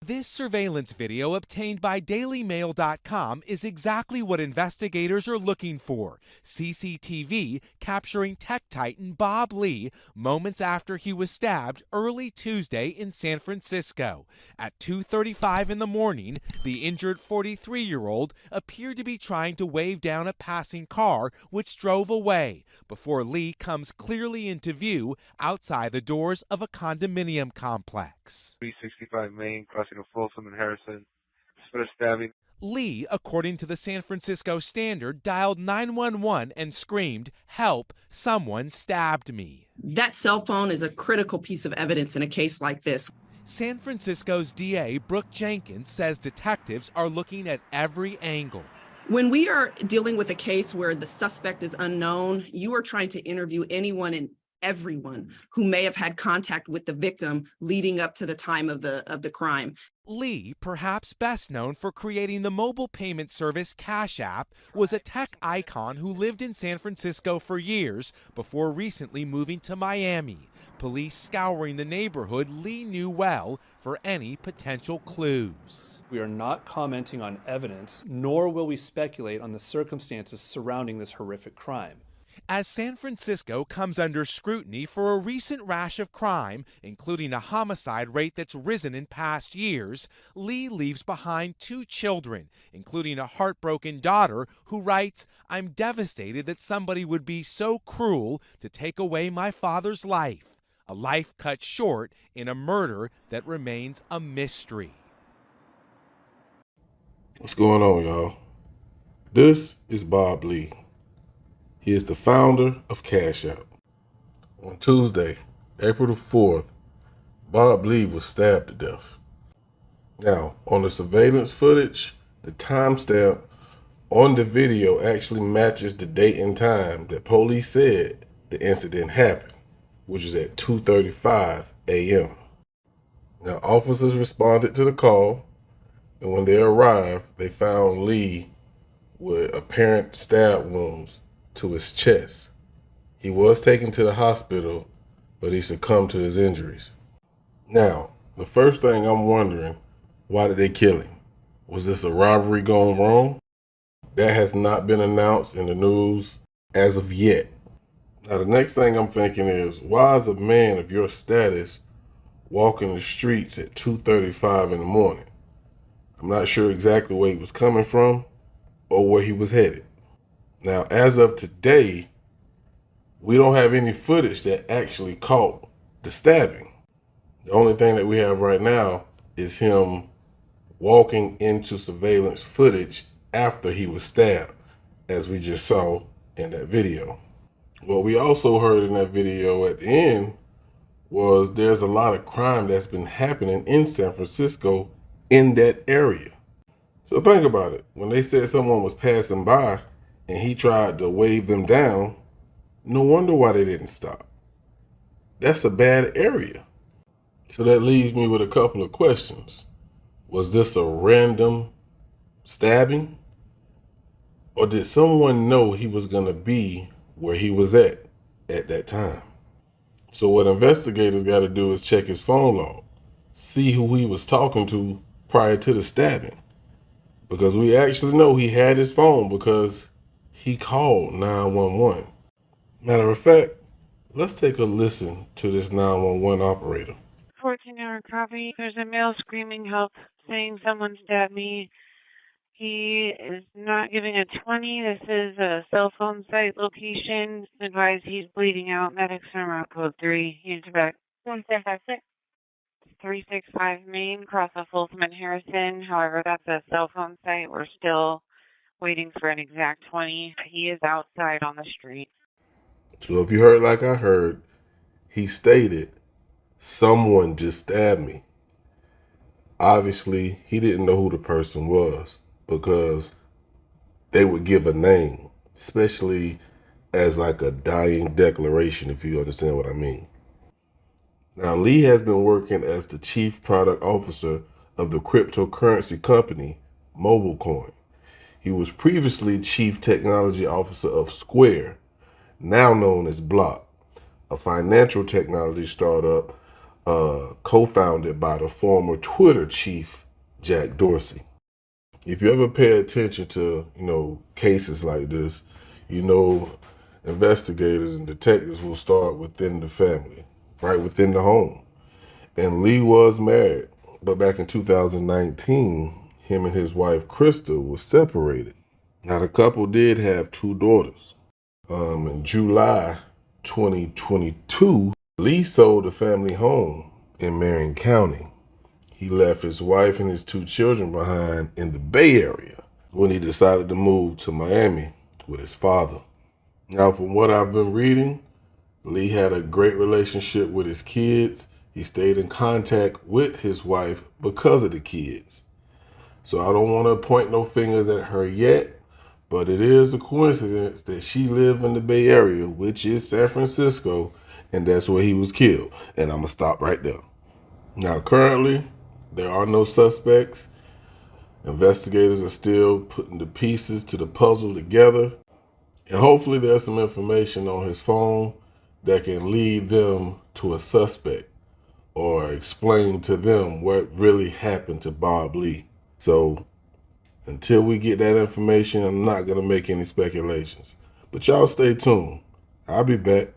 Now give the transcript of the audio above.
This surveillance video obtained by DailyMail.com is exactly what investigators are looking for. CCTV capturing tech titan Bob Lee moments after he was stabbed early Tuesday in San Francisco. At 2:35 in the morning, the injured 43-year-old appeared to be trying to wave down a passing car which drove away before Lee comes clearly into view outside the doors of a condominium complex. 365 Main, crossing of Folsom and Harrison. For the stabbing. Lee, according to the San Francisco Standard, dialed 911 and screamed, "Help, someone stabbed me." That cell phone is a critical piece of evidence in a case like this. San Francisco's DA, Brooke Jenkins, says detectives are looking at every angle. When we are dealing with a case where the suspect is unknown, you are trying to interview anyone and everyone who may have had contact with the victim leading up to the time of the crime. Lee, perhaps best known for creating the mobile payment service Cashapp, was a tech icon who lived in San Francisco for years before recently moving to Miami. Police scouring the neighborhood Lee knew well for any potential clues. We are not commenting on evidence, nor will we speculate on the circumstances surrounding this horrific crime. As San Francisco comes under scrutiny for a recent rash of crime, including a homicide rate that's risen in past years, Lee leaves behind 2 children, including a heartbroken daughter who writes, "I'm devastated that somebody would be so cruel to take away my father's life," a life cut short in a murder that remains a mystery. What's going on, y'all? This is Bob Lee. He is the founder of Cashapp. On Tuesday, April the 4th, Bob Lee was stabbed to death. Now, on the surveillance footage, the timestamp on the video actually matches the date and time that police said the incident happened, which is at 2:35 a.m. Now, officers responded to the call, and when they arrived, they found Lee with apparent stab wounds to his chest. He was taken to the hospital, but he succumbed to his injuries. Now, the first thing I'm wondering, why did they kill him? Was this a robbery gone wrong? That has not been announced in the news as of yet. Now, the next thing I'm thinking is, why is a man of your status walking the streets at 2:35 in the morning? I'm not sure exactly where he was coming from or where he was headed. Now, as of today, we don't have any footage that actually caught the stabbing. The only thing that we have right now is him walking into surveillance footage after he was stabbed, as we just saw in that video. What we also heard in that video at the end was there's a lot of crime that's been happening in San Francisco in that area. So think about it. When they said someone was passing by and he tried to wave them down, no wonder why they didn't stop. That's a bad area. So that leaves me with a couple of questions. Was this a random stabbing? Or did someone know he was going to be where he was at that time? So what investigators got to do is check his phone log, see who he was talking to prior to the stabbing. Because we actually know he had his phone because he called 911. Matter of fact, let's take a listen to this 911 operator. 14-hour copy. There's a male screaming help, saying someone stabbed me. He is not giving a 20. This is a cell phone site location. Advise he's bleeding out. Medics from route code 3. Use back 1756. 365 Main, cross of Folsom and Harrison. However, that's a cell phone site. We're still waiting for an exact 20. He is outside on the street. So if you heard like I heard, he stated, "Someone just stabbed me." Obviously, he didn't know who the person was because they would give a name, especially as like a dying declaration, if you understand what I mean. Now, Lee has been working as the chief product officer of the cryptocurrency company MobileCoin. He was previously chief technology officer of Square, now known as Block, a financial technology startup co-founded by the former Twitter chief, Jack Dorsey. If you ever pay attention to, cases like this, investigators and detectives will start within the family, right within the home. And Lee was married, but back in 2019, him and his wife, Krista, were separated. Now, the couple did have 2 daughters. In July 2022, Lee sold the family home in Marion County. He left his wife and his 2 children behind in the Bay Area when he decided to move to Miami with his father. Now, from what I've been reading, Lee had a great relationship with his kids. He stayed in contact with his wife because of the kids. So I don't want to point no fingers at her yet, but it is a coincidence that she lived in the Bay Area, which is San Francisco, and that's where he was killed. And I'm going to stop right there. Now, currently, there are no suspects. Investigators are still putting the pieces to the puzzle together. And hopefully there's some information on his phone that can lead them to a suspect or explain to them what really happened to Bob Lee. So until we get that information, I'm not going to make any speculations. But y'all stay tuned. I'll be back.